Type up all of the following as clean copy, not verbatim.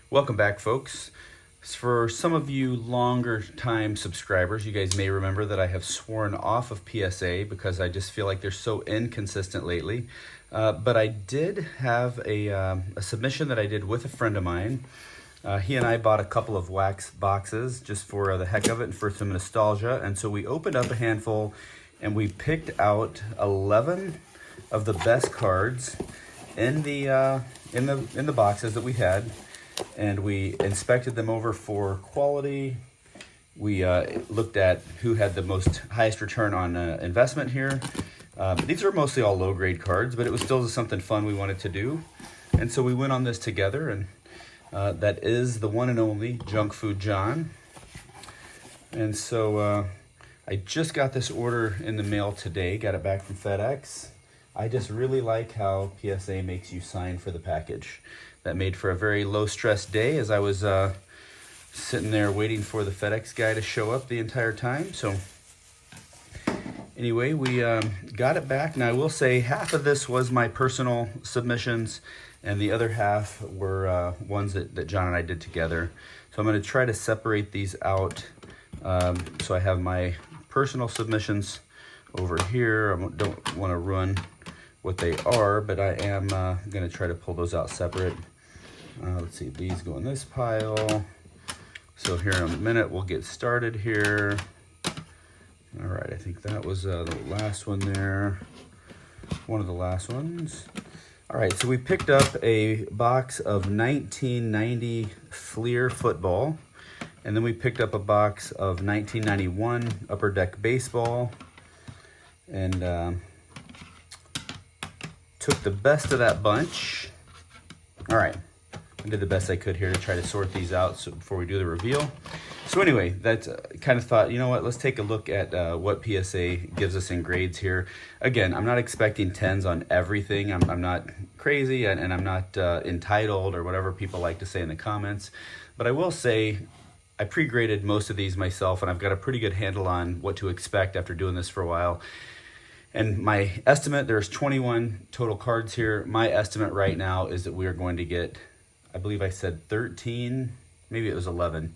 Welcome back, folks. For some of you longer time subscribers, you guys may remember that I have sworn off of PSA because I just feel like they're so inconsistent lately. But I did have a submission that I did with a friend of mine. He and I bought a couple of wax boxes just for the heck of it and for some nostalgia. And so we opened up a handful and we picked out 11 of the best cards in the boxes that we had. And we inspected them over for quality. We looked at who had the highest return on investment here. These are mostly all low grade cards, but it was still something fun we wanted to do. And so we went on this together, and that is the one and only Junk Food John. And so I just got this order in the mail today, got it back from FedEx. I just really like how PSA makes you sign for the package. That made for a very low-stress day as I was sitting there waiting for the FedEx guy to show up the entire time. So anyway, we got it back. Now, I will say half of this was my personal submissions, and the other half were ones that John and I did together. So I'm going to try to separate these out. So I have my personal submissions over here. I don't want to ruin what they are, but I am going to try to pull those out separate. Let's see, these go in this pile. So here in a minute, we'll get started here. All right, I think that was the last one there. One of the last ones. All right, so we picked up a box of 1990 Fleer football. And then we picked up a box of 1991 Upper Deck baseball. And took the best of that bunch. All right. I did the best I could here to try to sort these out before we do the reveal. So anyway, that's kind of thought, you know what, let's take a look at what PSA gives us in grades here. Again, I'm not expecting 10s on everything. I'm not crazy and I'm not entitled or whatever people like to say in the comments. But I will say I pre-graded most of these myself, and I've got a pretty good handle on what to expect after doing this for a while. And my estimate, there's 21 total cards here. My estimate right now is that we are going to get, I believe I said 13, maybe it was 11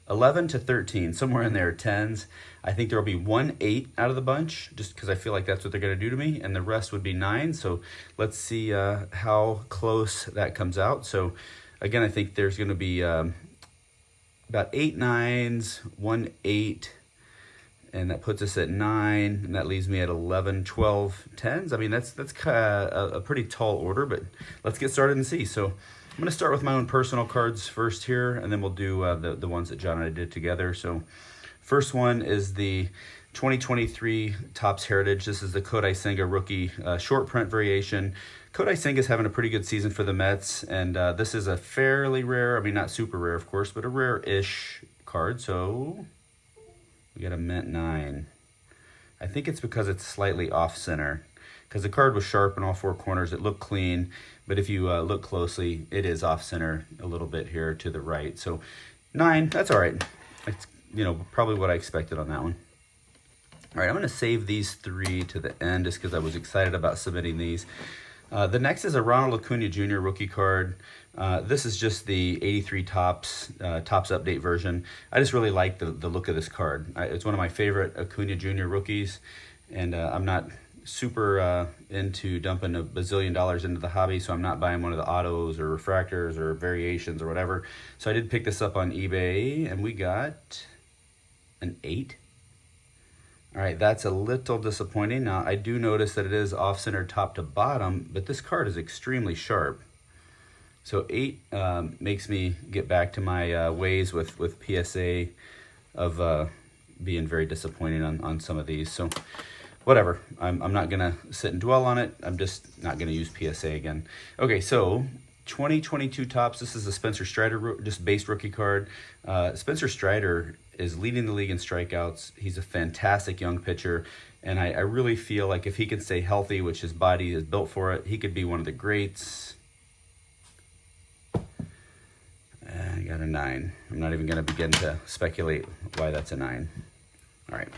to 13, somewhere in there, 10s. I think there will be 1 8 out of the bunch, just because I feel like that's what they're going to do to me, and the rest would be 9. So let's see how close that comes out. So again, I think there's going to be about 8 9s, 1 8, and that puts us at 9, and that leaves me at 11, 12, 10s. I mean, that's kind of a pretty tall order, but let's get started and see. So I'm going to start with my own personal cards first here, and then we'll do the ones that John and I did together. So first one is the 2023 Topps Heritage. This is the Kodai Senga rookie short print variation. Kodai Senga is having a pretty good season for the Mets, and this is a fairly rare, I mean, not super rare, of course, but a rare-ish card. So we got a mint 9. I think it's because it's slightly off-center, because the card was sharp in all 4 corners. It looked clean, but if you look closely, it is off-center a little bit here to the right. So 9, that's all right. It's, probably what I expected on that one. All right, I'm going to save these 3 to the end just because I was excited about submitting these. The next is a Ronald Acuna Jr. rookie card. This is just the 83 Topps update version. I just really like the look of this card. It's one of my favorite Acuna Jr. rookies, and I'm not super into dumping $1 bazillion into the hobby, so I'm not buying one of the autos or refractors or variations or whatever. So I did pick this up on eBay, and we got an 8. All right, that's a little disappointing. Now, I do notice that it is off-center top to bottom, but this card is extremely sharp. So 8 makes me get back to my ways with PSA of being very disappointing on some of these. So whatever, I'm not going to sit and dwell on it. I'm just not going to use PSA again. Okay, so 2022 Topps. This is a Spencer Strider, just base rookie card. Spencer Strider is leading the league in strikeouts. He's a fantastic young pitcher, and I really feel like if he can stay healthy, which his body is built for it, he could be one of the greats. I got a 9. I'm not even going to begin to speculate why that's a 9. All right.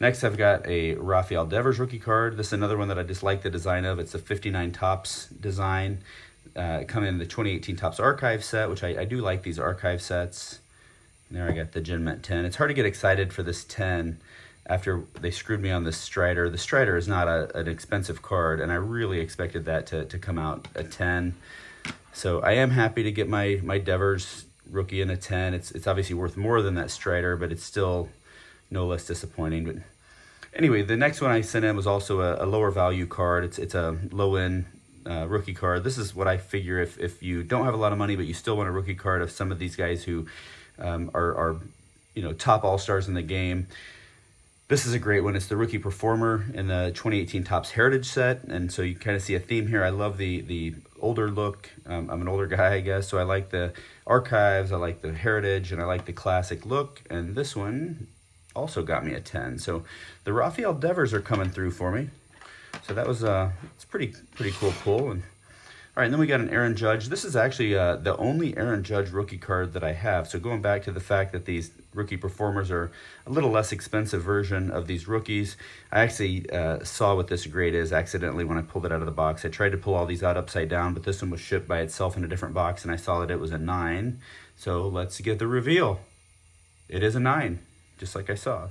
Next, I've got a Rafael Devers rookie card. This is another one that I just like the design of. It's a 59 Topps design. Coming in the 2018 Topps Archive set, which I do like these archive sets. And there I got the Gen Met 10. It's hard to get excited for this 10 after they screwed me on the Strider. The Strider is not an expensive card, and I really expected that to come out a 10. So I am happy to get my Devers rookie in a 10. It's obviously worth more than that Strider, but it's still no less disappointing. But anyway, the next one I sent in was also a lower value card. It's a low-end rookie card. This is what I figure if you don't have a lot of money, but you still want a rookie card of some of these guys who are top all-stars in the game. This is a great one. It's the Rookie Performer in the 2018 Topps Heritage set, and so you kind of see a theme here. I love the older look. I'm an older guy, I guess, so I like the archives, I like the heritage, and I like the classic look, and this one also got me a 10. So the Rafael Devers are coming through for me. So that was it's pretty cool pull. And all right, and then we got an Aaron Judge. This is actually the only Aaron Judge rookie card that I have. So going back to the fact that these Rookie Performers are a little less expensive version of these rookies, I actually saw what this grade is accidentally when I pulled it out of the box. I tried to pull all these out upside down, but this one was shipped by itself in a different box, and I saw that it was a 9. So let's get the reveal. It is a 9, just like I saw.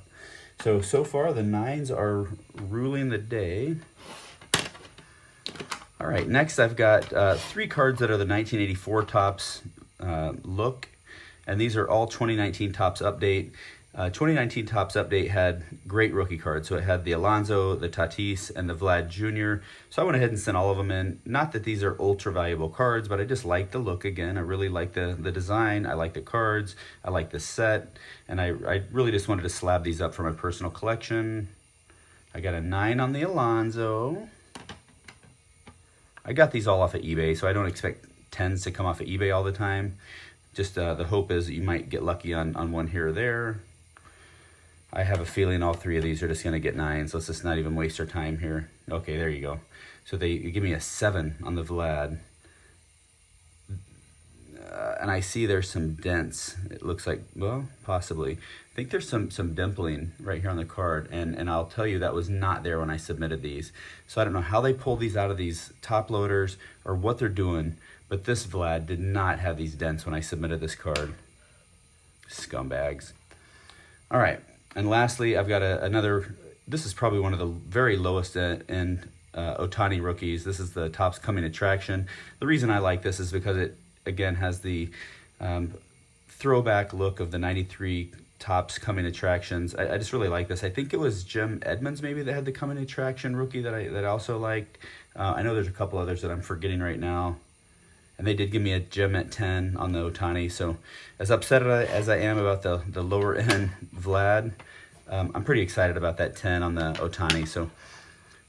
So far the 9s are ruling the day. All right, next I've got 3 cards that are the 1984 Topps look, and these are all 2019 Topps Update. 2019 Topps Update had great rookie cards, so it had the Alonso, the Tatis, and the Vlad Jr. So I went ahead and sent all of them in. Not that these are ultra valuable cards, but I just like the look again. I really like the design. I like the cards. I like the set, and I really just wanted to slab these up for my personal collection. I got a 9 on the Alonso. I got these all off of eBay, so I don't expect 10s to come off of eBay all the time. Just the hope is that you might get lucky on one here or there. I have a feeling all 3 of these are just going to get 9s. Let's just not even waste our time here. Okay, there you go. So they give me a 7 on the Vlad. And I see there's some dents. It looks like, well, possibly. I think there's some dimpling right here on the card, and I'll tell you that was not there when I submitted these. So I don't know how they pulled these out of these top loaders or what they're doing, but this Vlad did not have these dents when I submitted this card. Scumbags. All right, and lastly, I've got another, this is probably one of the very lowest end Ohtani rookies. This is the Topps Coming Attraction. The reason I like this is because it, again, has the throwback look of the 93 Topps Coming Attractions. I just really like this. I think it was Jim Edmonds maybe that had the Coming Attraction rookie that I also liked. I know there's a couple others that I'm forgetting right now. And they did give me a gem at 10 on the Ohtani. So as upset as I am about the lower end Vlad, I'm pretty excited about that 10 on the Ohtani. So,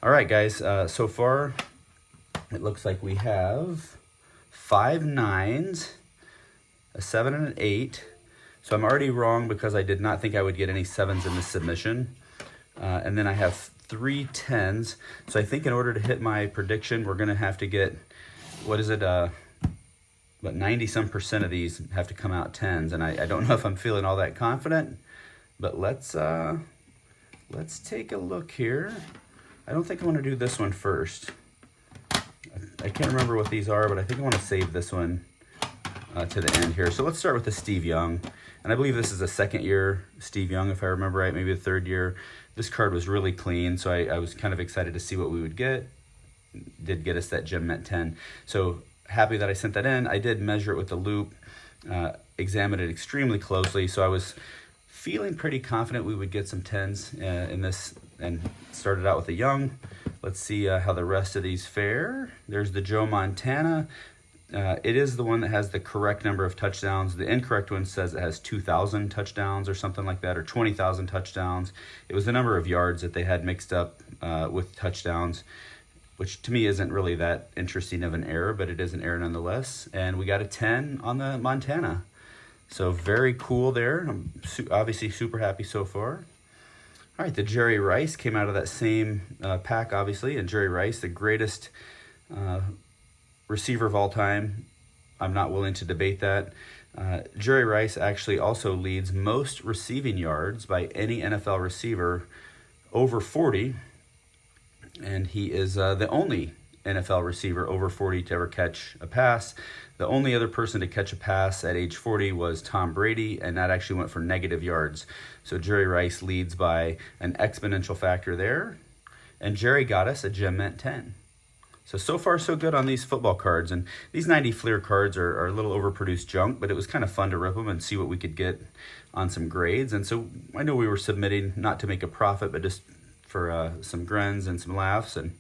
all right, guys, so far it looks like we have 5 9s, a 7 and an 8. So I'm already wrong because I did not think I would get any 7s in this submission. And then I have 3 10s. So I think in order to hit my prediction, we're going to have to get, what is it, but 90% of these have to come out 10s. And I don't know if I'm feeling all that confident, but let's take a look here. I don't think I want to do this one first. I can't remember what these are, but I think I want to save this one to the end here. So let's start with the Steve Young. And I believe this is a second year Steve Young, if I remember right, maybe the third year. This card was really clean, so I was kind of excited to see what we would get. Did get us that gem at 10. So happy that I sent that in. I did measure it with the loop, examined it extremely closely, so I was feeling pretty confident we would get some 10s in this, and started out with the Young. Let's see how the rest of these fare. There's the Joe Montana. It is the one that has the correct number of touchdowns. The incorrect one says it has 2,000 touchdowns or something like that, or 20,000 touchdowns. It was the number of yards that they had mixed up with touchdowns, which to me isn't really that interesting of an error, but it is an error nonetheless. And we got a 10 on the Montana. So very cool there. I'm obviously super happy so far. All right, the Jerry Rice came out of that same pack, obviously. And Jerry Rice, the greatest receiver of all time. I'm not willing to debate that. Jerry Rice actually also leads most receiving yards by any NFL receiver, over 40. And he is the only NFL receiver over 40 to ever catch a pass. The only other person to catch a pass at age 40 was Tom Brady, and that actually went for negative yards. So Jerry Rice leads by an exponential factor there. And Jerry got us a Gem Mint 10. So far so good on these football cards. And these 90 Fleer cards are a little overproduced junk, but it was kind of fun to rip them and see what we could get on some grades. And so I know we were submitting not to make a profit, but just for some grins and some laughs. And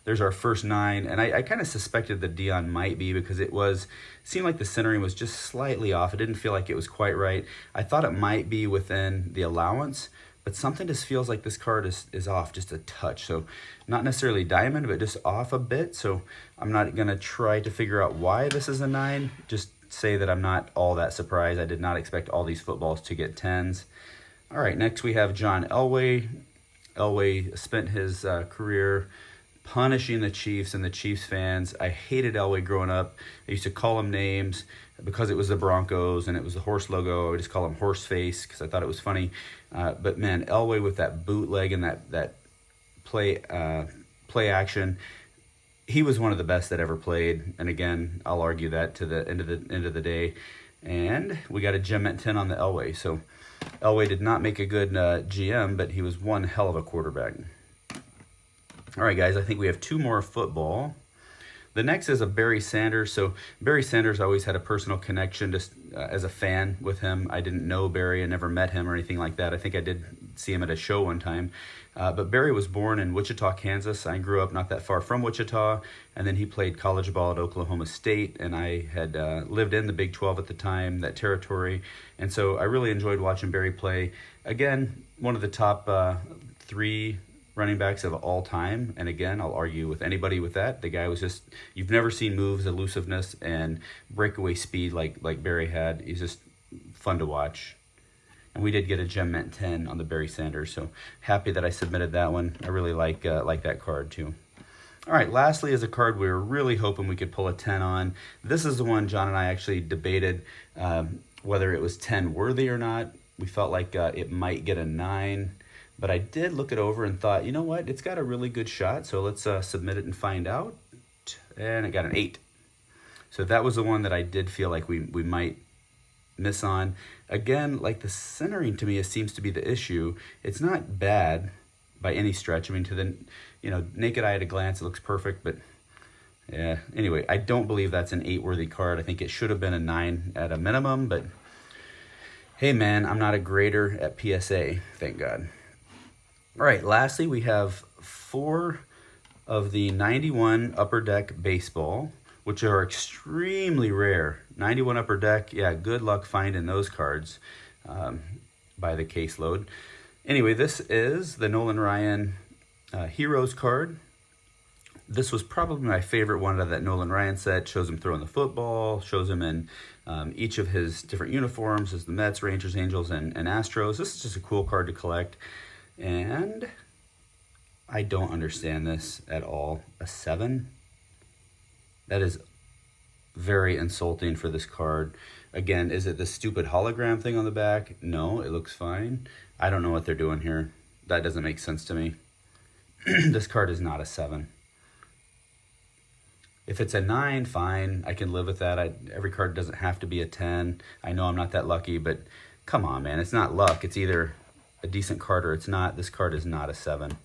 there's our first 9, and I kind of suspected that Dion might be because seemed like the centering was just slightly off. It didn't feel like it was quite right. I thought it might be within the allowance, but something just feels like this card is off just a touch. So not necessarily diamond, but just off a bit. So I'm not going to try to figure out why this is a 9. Just say that I'm not all that surprised. I did not expect all these footballs to get 10s. All right, next we have John Elway. Elway spent his career punishing the Chiefs and the Chiefs fans. I hated Elway growing up. I used to call him names because it was the Broncos and it was the horse logo. I would just call him Horse Face because I thought it was funny. But man, Elway with that bootleg and that play action, he was one of the best that ever played. And again, I'll argue that to the end of the day. And we got a Gem Mint 10 on the Elway. So Elway did not make a good GM, but he was one hell of a quarterback. All right, guys, I think we have 2 more football. The next is a Barry Sanders. So Barry Sanders, I always had a personal connection just as a fan with him. I didn't know Barry. I never met him or anything like that. I think I did see him at a show one time. But Barry was born in Wichita, Kansas. I grew up not that far from Wichita. And then he played college ball at Oklahoma State. And I had lived in the Big 12 at the time, that territory. And so I really enjoyed watching Barry play. Again, one of the top 3 running backs of all time. And again, I'll argue with anybody with that. The guy was just, you've never seen moves, elusiveness, and breakaway speed like Barry had. He's just fun to watch. And we did get a Gem Mint 10 on the Barry Sanders, so happy that I submitted that one. I really like that card too. All right, lastly is a card we were really hoping we could pull a 10 on. This is the one John and I actually debated whether it was 10 worthy or not. We felt like it might get a 9. But I did look it over and thought, you know what? It's got a really good shot, so let's submit it and find out. And it got an 8. So that was the one that I did feel like we might miss on. Again, like the centering to me, it seems to be the issue. It's not bad by any stretch. I mean, to the naked eye at a glance, it looks perfect. But yeah, anyway, I don't believe that's an 8-worthy card. I think it should have been a 9 at a minimum. But hey, man, I'm not a grader at PSA, thank God. All right, lastly, we have 4 of the 91 Upper Deck Baseball, which are extremely rare. 91 Upper Deck, yeah, good luck finding those cards by the caseload. Anyway, this is the Nolan Ryan Heroes card. This was probably my favorite one out of that Nolan Ryan set. Shows him throwing the football, shows him in each of his different uniforms as the Mets, Rangers, Angels, and Astros. This is just a cool card to collect. And I don't understand this at all. A 7? That is very insulting for this card. Again, is it the stupid hologram thing on the back? No, it looks fine. I don't know what they're doing here. That doesn't make sense to me. This card is not a 7. If it's a 9, fine. I can live with that. Every card doesn't have to be a 10. I know I'm not that lucky, but come on, man. It's not luck. It's either a decent card or it's not. This card is not a 7.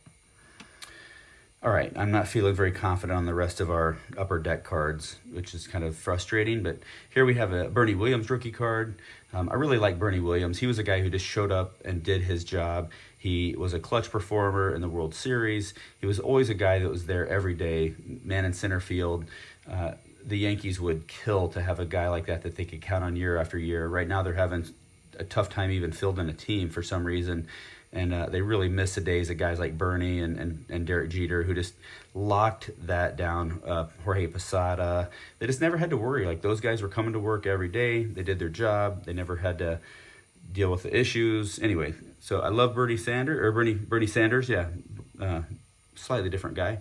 All right, I'm not feeling very confident on the rest of our Upper Deck cards, which is kind of frustrating. But here we have a Bernie Williams rookie card. I really like Bernie Williams. He was a guy who just showed up and did his job. He was a clutch performer in the World Series. He was always a guy that was there every day, man in center field. The Yankees would kill to have a guy like that they could count on year after year. Right now they're having a tough time even fielding a team for some reason. And they really miss the days of guys like Bernie and Derek Jeter who just locked that down. Jorge Posada. They just never had to worry. Like, those guys were coming to work every day. They did their job. They never had to deal with the issues. Anyway, so I love Bernie Sanders. Yeah, slightly different guy.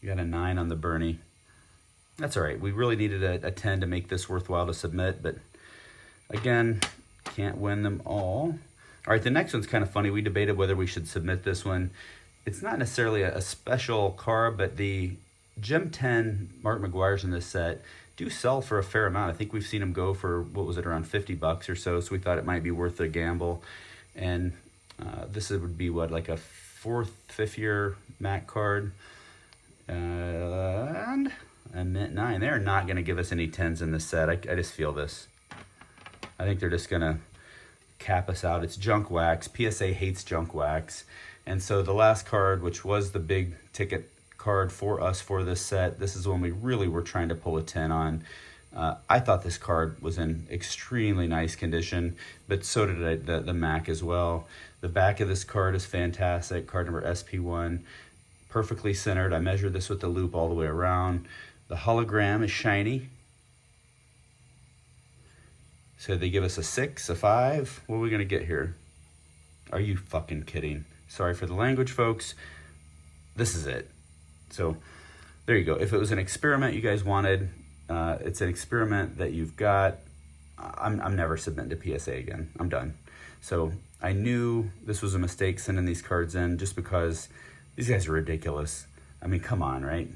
You got a 9 on the Bernie. That's all right. We really needed a 10 to make this worthwhile to submit. But again, can't win them all. All right, the next one's kind of funny. We debated whether we should submit this one. it's not necessarily a special card, but the Gem 10 Mark McGuire's in this set do sell for a fair amount. I think we've seen them go for, what was it, around 50 bucks or so. So we thought it might be worth a gamble. And this would be what, like a fifth year Mac card. And a mint 9. They're not going to give us any 10s in this set. I just feel this. I think they're just going to cap us out. It's junk wax. PSA hates junk wax. And so the last card, which was the big ticket card for us for this set, this is when we really were trying to pull a 10 on. I thought this card was in extremely nice condition, but so did the Mac as well. The back of this card is fantastic. Card number SP1, perfectly centered. I measured this with the loop all the way around. The hologram is shiny. So they give us a 6, a 5. What are we going to get here? Are you fucking kidding? Sorry for the language, folks. This is it. So there you go. If it was an experiment you guys wanted, it's an experiment that you've got. I'm never submitting to PSA again. I'm done. So I knew this was a mistake sending these cards in just because these guys are ridiculous. I mean, come on, right?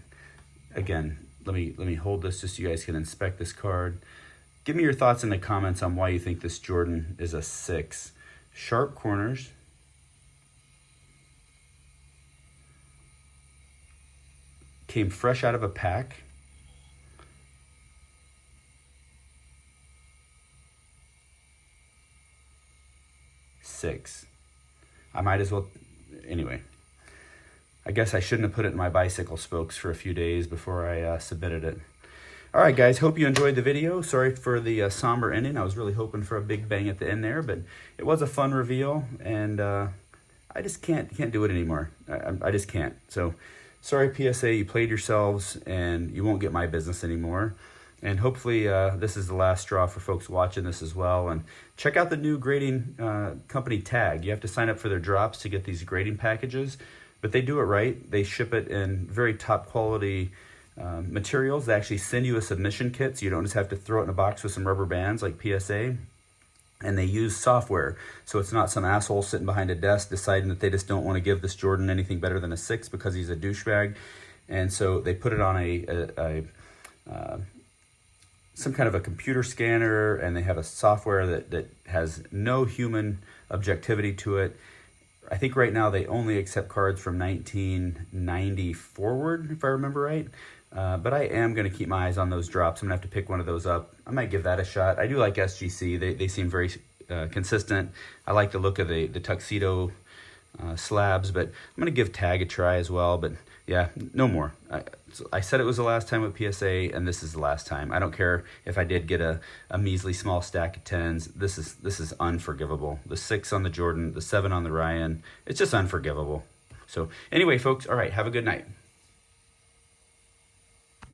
Again, let me hold this just so you guys can inspect this card. Give me your thoughts in the comments on why you think this Jordan is a 6. Sharp corners. Came fresh out of a pack. Six. I might as well, anyway. I guess I shouldn't have put it in my bicycle spokes for a few days before I submitted it. All right, guys, hope you enjoyed the video. Sorry for the somber ending. I was really hoping for a big bang at the end there, but it was a fun reveal, and I just can't do it anymore. I just can't. So sorry, PSA, you played yourselves, and you won't get my business anymore. And hopefully this is the last straw for folks watching this as well. And check out the new grading company Tag. You have to sign up for their drops to get these grading packages, but they do it right. They ship it in very top quality materials. They actually send you a submission kit, so you don't just have to throw it in a box with some rubber bands like PSA. And they use software, so it's not some asshole sitting behind a desk deciding that they just don't want to give this Jordan anything better than a 6 because he's a douchebag. And so they put it on some kind of a computer scanner, and they have a software that has no human objectivity to it. I think right now they only accept cards from 1990 forward, if I remember right. But I am going to keep my eyes on those drops. I'm going to have to pick one of those up. I might give that a shot. I do like SGC. They seem very consistent. I like the look of the tuxedo slabs, but I'm going to give Tag a try as well. But yeah, no more. I said it was the last time with PSA, and this is the last time. I don't care if I did get a measly small stack of 10s. This is unforgivable. The 6 on the Jordan, the 7 on the Ryan. It's just unforgivable. So anyway, folks, all right, have a good night.